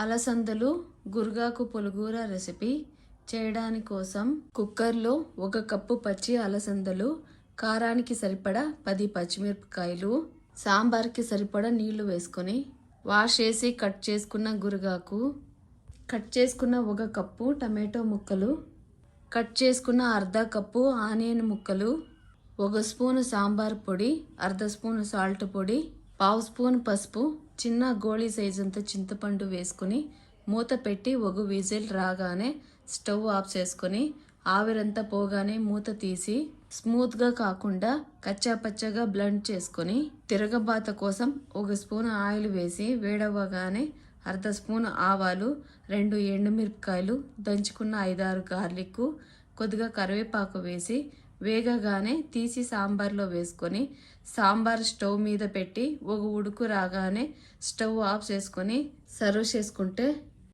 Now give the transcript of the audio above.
అలసందలు గురగాకు పులిహోర రెసిపీ చేయడానికి కోసం కుక్కర్లో 1 కప్పు పచ్చి అలసందలు, కారానికి సరిపడా 10 పచ్చిమిరపకాయలు, సాంబార్కి సరిపడా నీళ్లు వేసుకొని వాష్ చేసి కట్ చేసుకున్న గురగాకు, కట్ చేసుకున్న 1 కప్పు టమాటో ముక్కలు, కట్ చేసుకున్న అర్ధ కప్పు ఆనియన్ ముక్కలు, 1 స్పూను సాంబార్ పొడి, అర్ధ స్పూను సాల్ట్ పొడి, 1/2 స్పూన్ పసుపు, చిన్న గోళీ సైజంత చింతపండు వేసుకొని మూత పెట్టి 1 విజిల్ రాగానే స్టవ్ ఆఫ్ చేసుకొని ఆవిరంతా పోగానే మూత తీసి స్మూత్గా కాకుండా కచ్చాపచ్చగా బ్లెండ్ చేసుకొని తిరగబాత కోసం 1 స్పూన్ ఆయిల్ వేసి వేడవ్వగానే అర్ధ స్పూన్ ఆవాలు, 2 ఎండుమిరపకాయలు, దంచుకున్న 5-6 గార్లిక్, కొద్దిగా కరివేపాకు వేసి వేగగానే తీసి సాంబార్లో వేసుకొని సాంబార్ స్టవ్ మీద పెట్టి 1 ఉడుకు రాగానే స్టవ్ ఆఫ్ చేసుకొని సర్వ్ చేసుకుంటే